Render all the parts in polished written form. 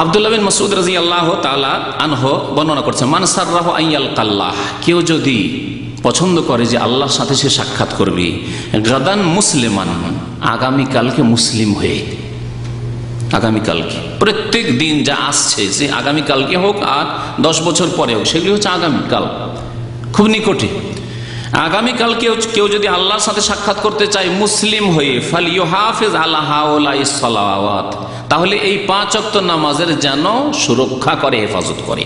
আব্দুল্লাহ বিন মাসউদ রাদিয়াল্লাহু তাআলা আনহু বর্ণনা করছেন, মান সাররাহু আইয়াল কাল্লাহ, কেউ যদি পছন্দ করে যে আল্লাহর সাথে সে সাক্ষাৎ করবে, গাদান মুসলিমান, আগামীকালকে মুসলিম হয়ে, আগামীকালকে প্রত্যেক দিন যা আসছে যে আগামীকালকে হোক আর 10 বছর পরে হোক, সেগুলি হচ্ছে আগামীকাল, খুব নিকটে। আগামীকালকে কেউ যদি আল্লাহর সাথে সাক্ষাৎ করতে চায় মুসলিম হয়ে, ফালিয়ুহাফিজ আলা হাউলাইস সালাওয়াত, তাহলে এই 5 ওয়াক্ত নামাজের যেন সুরক্ষা করে, হেফাজত করে।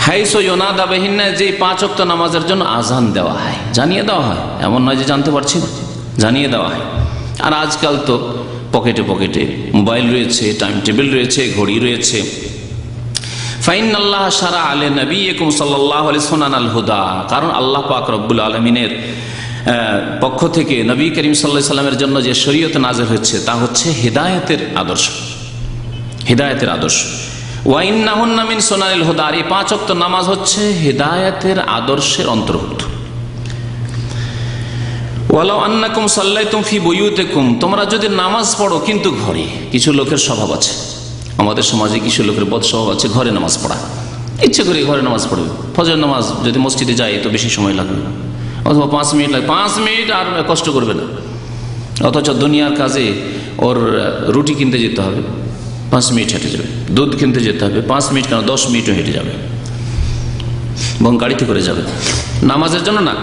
হাইসু ইউনাদা বিহিন্না, যে 5 ওয়াক্ত নামাজের জন্য আজান দেওয়া হয়, জানিয়ে দেওয়া হয়, এমন নয় যে জানতে পারছি না, জানিয়ে দেওয়া হয়। আর আজকাল তো পকেটে পকেটে মোবাইল রয়েছে, টাইম টেবিল রয়েছে, ঘড়ি রয়েছে। ফাইনাল্লাহ শারা আলে নবিয়িকুম সাল্লাল্লাহু আলাইহি সুনানাল হুদা, কারণ আল্লাহ পাক রব্বুল আলামিনের পক্ষ থেকে নবী করিম সাল্লাল্লাহু আলাইহি সাল্লামের জন্য যে শরীয়ত নাযিল হচ্ছে তা হচ্ছে হিদায়াতের আদর্শ, হিদায়াতের আদর্শ। ওয়া ইন্নাহুন্না মিন সুনানিল হুদা, এই 5 ওয়াক্ত নামাজ হচ্ছে হিদায়াতের আদর্শের অন্তর্ভুক্ত। ওয়ালাউ আন্নাকুম সাল্লাইতুম ফি বুয়ুতিকুম, তোমরা যদি নামাজ পড়ো কিন্তু ঘরে, কিছু লোকের স্বভাব আছে, আমাদের সমাজে কিছু লোকের বদ স্বভাব আছে, ঘরে নামাজ পড়া, ইচ্ছে করে ঘরে নামাজ পড়বে। ফজর নামাজ যদি মসজিদে যায় তো বেশি সময় লাগবে, অথবা 5 মিনিট লাগবে, 5 মিনিট আর কষ্ট করবে না। অথচ দুনিয়ার কাজে ওর রুটি কিনতে যেতে হবে, 5 মিনিট হেঁটে যাবে, দুধ কিনতে যেতে হবে 5 মিনিট, কেন 10 মিনিটও হেঁটে যাবে, এবং গাড়িতে করে যাবে, নামাজের জন্য না।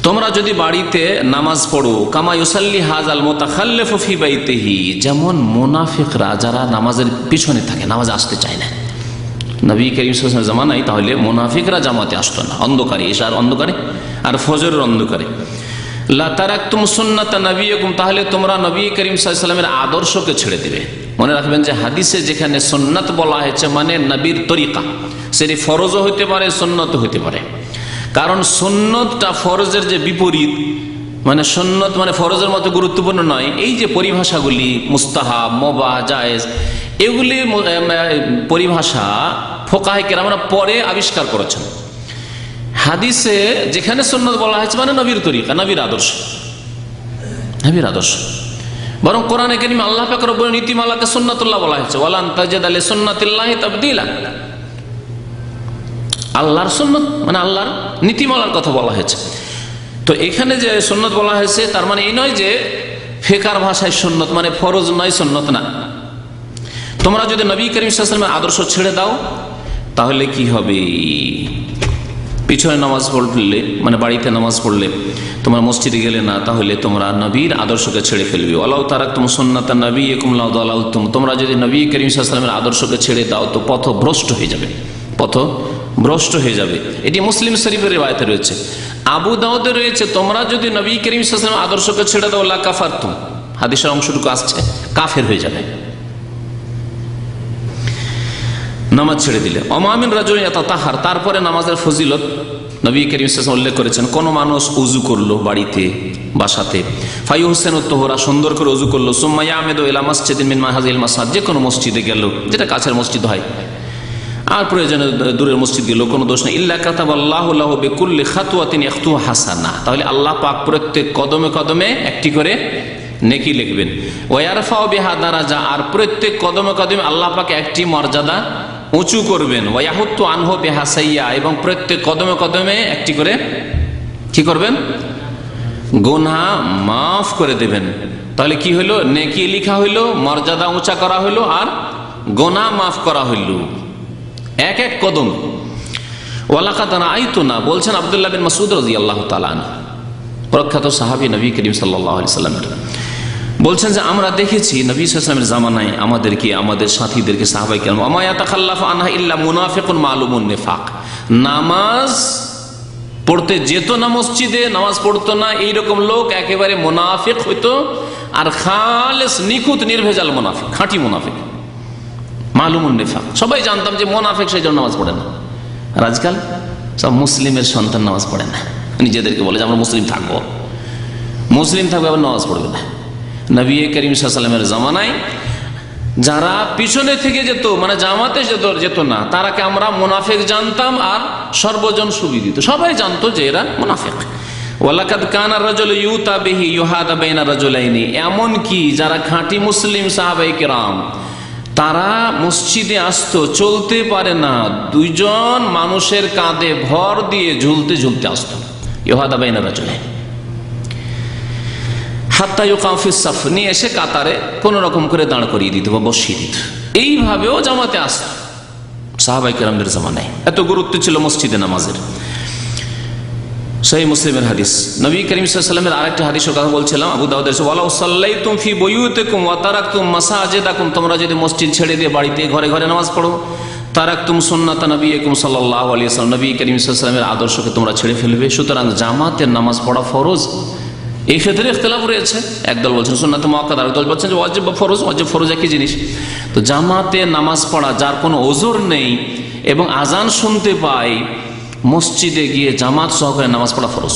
তোমরা যদি বাড়িতে নামাজ পড়ো, কামা ইউসাল্লি হাযাল মুতাখাল্লিফু ফি বাইতিহি, যেমন মুনাফিকরা যারা নামাজের পিছনে থাকে, নামাজ আসতে চায় না, নবী করিম সাল্লাল্লাহু আলাইহি ওয়াসাল্লাম জামানায় তাহলে মুনাফিকরা জামাতে আসতো না, অন্ধকারে, এশার অন্ধকারে আর ফজরের অন্ধকারে। লা তারাকতুম সুন্নাতা নবিয়িকুম, তাহলে তোমরা নবী করিম সাল্লাল্লাহু আলাইহি ওয়াসাল্লামের আদর্শকে ছেড়ে দিবে। মনে রাখবেন যে হাদিসে যেখানে সুন্নাত বলা হয়েছে মানে নবীর তরিকা, সেটি ফরজও হতে পারে, সুন্নতও হতে পারে। কারণ সুন্নতটা ফরজের যে বিপরীত, মানে সুন্নত মানে ফরজের মতো গুরুত্বপূর্ণ নয়। এই যে পরিভাষাগুলি মুস্তাহাব, মুবাহ, জায়েজ, এগুলি পরিভাষা ফোকাহে কেরামরা পরে আবিষ্কার করেছেন। হাদিসে যেখানে সুন্নত বলা হয়েছে মানে নবীর তরিকা, নবীর আদর্শ, নবীর আদর্শ। বরং কোরআনে কারীমে আল্লাহ পাক রব্বুল নীতিমালাকে সুন্নাতুল্লাহ বলা হয়েছে, ওয়ালান তাজিদা লিসুন্নাতিল্লাহি তাবদীলা, আল্লাহর সুন্নত মানে আল্লাহর নীতিমালার কথা বলা হয়েছে। তো এখানে যে সুন্নত বলা হয়েছে তার মানে এই নয় যে ফিকহের ভাষায় সুন্নত মানে ফরজ নয়, সুন্নত না। তোমরা যদি নবী করিম সাল্লাল্লাহু আলাইহি ওয়াসাল্লামের আদর্শ ছেড়ে দাও তাহলে কি হবে? পিছনে নামাজ পড়লে মানে বাড়িতে নামাজ পড়লে, তোমরা মসজিদে গেলে না, তাহলে তোমরা নবীর আদর্শকে ছেড়ে ফেলবে। ওয়ালাউ তারাকতুম সুন্নাতা নবিয়িকুম লাদালালতুম, তোমরা যদি নবী করিম সাল্লাল্লাহু আলাইহি ওয়াসাল্লামের আদর্শকে ছেড়ে দাও তো পথভ্রষ্ট হয়ে যাবে, পথভ্রষ্ট হয়ে যাবে। এটি মুসলিম শরীফের রিওয়ায়াতে রয়েছে, আবু দাউদে রয়েছে, তোমরা যদি নবী করিম সাল্লাল্লাহু আলাইহি ওয়াসাল্লামের আদর্শকে ছেড়ে দাও লা কাফারতুম, হাদিসের অংশটুকু আসছে, কাফের হয়ে যাবে নামাজ ছেড়ে দিলে। অমামিন রাজুলিন ইয়াতাতাহার, তারপরে নামাজের ফজিলত নবী করিম সাল্লাল্লাহু আলাইহি ওয়াসাল্লাম উল্লেখ করেছেন। কোন মানুষ উযু করলো বাড়িতে বাসাতে, ফায়ুহসিনুত তাহুরা, সুন্দর করে উযু করলো, সুম্মা ইয়ামিদু ইলা মসজিদিন মিন মাহাজিল মাসাজিদ, যে কোনো মসজিদে গেল, যেটা কাছের মসজিদ হয়, আর প্রয়োজনে দূরের মসজিদ গেল, কোনো দোষ নেই। ইল্লা কাতাবাল্লাহু লাহু বিকুল্লি খাতওয়াতিন ইয়াখতুহা হাসানাহ, তাহলে আল্লাহ পাক প্রত্যেক কদমে কদমে একটি করে নেকি লিখবেন। ওয়া ইয়ারফাউ বিহা দারাজা, আর প্রত্যেক কদমে কদমে আল্লাহ পাক একটি মর্যাদা উঁচু করবেন। ওয়া ইয়াহুত্তু আনহু বিহা সাইয়্যা, এবং প্রত্যেক কদমে কদমে একটি করে কি করবেন? গুনাহ মাফ করে দেবেন। তাহলে কি হইল? নেকি লেখা হইল, মর্যাদা উঁচা করা হইল, আর গুনাহ মাফ করা হইল এক এক কদম। ওয়ালাকাদ রাআইতুনা, বলছেন আব্দুল্লাহ বিন মাসউদ রাদিয়াল্লাহু তাআলা আনহু, প্রখ্যাত সাহাবী নবী করিম সাল্লাল্লাহু আলাইহি সাল্লামের, বলছেন যে আমরা দেখেছি নবী সাল্লাল্লাহু আলাইহি ওয়াসাল্লামের জামানায় আমাদেরকে, আমাদের সাথীদেরকে, সাহাবায়ে কেরাম, আমা ইয়াতাখাল্লাফু আনহা ইল্লা মুনাফিকুন মালুমুন নিফাক, নামাজ পড়তে যেত না, মসজিদে নামাজ পড়তো না, এইরকম লোক একেবারে মুনাফিক হইতো, আর খালেস নিখুঁত নির্ভেজাল মুনাফিক, খাঁটি মুনাফিক, মালুমুন নিফাক, সবাই জানতাম যে মুনাফিক, সেই জন্য নামাজ পড়ে না। আর আজকাল সব মুসলিমের সন্তান নামাজ পড়ে না, নিজেদেরকে বলে যে আমরা মুসলিম থাকবো, মুসলিম থাকবে, আবার নামাজ পড়বে না। নবী করিম সাল্লাল্লাহু আলাইহি ওয়াসাল্লামের জামানায় যারা পিছনে থেকে যেত, মানে জামাতে যেত না, তারাকে আমরা মুনাফিক জানতাম, আর সর্বজন সুবিদিত, সবাই জানতো যে এরা মুনাফিক। ওয়ালাকাদ কানা রাজুলু ইউতা বিহি ইউহাদা বাইনা রাজুলাইনি, এমন কি যারা খাঁটি মুসলিম সাহাবায়ে কেরাম, তারা মসজিদে আসতো, চলতে পারে না, দুইজন মানুষের কাঁধে ভর দিয়ে ঝুলতে ঝুলতে আসতো। ইউহাদা বাইনারা চলে হাত্তা ইউকাম ফিস সাফ, নিয়ে এসে কাতারে কোন রকম করে দাঁড় করিয়ে দিত বা বসিয়ে দিত। এইভাবেও জামাতে আসত সাহাবায়ে কেরামদের জামানায়। এত গুরুত্ব ছিল মসজিদে নামাজের। সহিহ মুসলিমের হাদিস, নবী করিম সাল্লাল্লাহু আলাইহি ওয়াসাল্লামের আরেকটা হাদিসের কথা বলছিলাম, আবু দাউদের, ওয়ালাউ সাল্লাইতুম ফি বুয়ুতিকুম ওয়া তারাকতুম মাসাজিদাকুম, তোমরা যদি মসজিদ ছেড়ে দিয়ে বাড়িতে ঘরে ঘরে নামাজ পড়ো, তারাকতুম সুন্নাতা নবিয়্যিকুম সাল্লাল্লাহু আলাইহি ওয়াসাল্লাম, নবী করিম সাল্লাল্লাহু আলাইহি ওয়াসাল্লামের আদর্শকে তোমরা ছেড়ে ফেলবে। সুতরাং জামাতের নামাজ পড়া ফরজ। এই ক্ষেত্রে ইখতিলাফ রয়েছে, একদল বলছেন সুন্নাতে মুআক্কাদা, আরেকদল বলছেন যে ওয়াজিব বা ফরজ। ওয়াজিব ফরজ একই জিনিস। তো জামাতে নামাজ পড়া, যার কোনো ওজর নেই এবং আজান শুনতে পায়, মসজিদে গিয়ে জামাত সহকারে নামাজ পড়া ফরজ।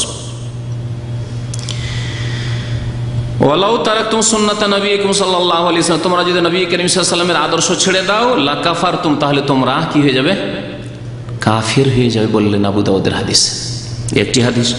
ওয়ালাউ তারাকতুম সুন্নাতা নবিয়্যিকুম সাল্লাল্লাহু আলাইহি ওয়াসাল্লাম, তোমরা যদি নবী করিম সাল্লাল্লাহু আলাইহি ওয়াসাল্লামের আদর্শ ছেড়ে দাও, লাকাফারতুম, তাহলে তোমরা কি হয়ে যাবে? কাফির হয়ে যাবে, বললেন আবু দাউদের হাদিস। একটি হাদিস।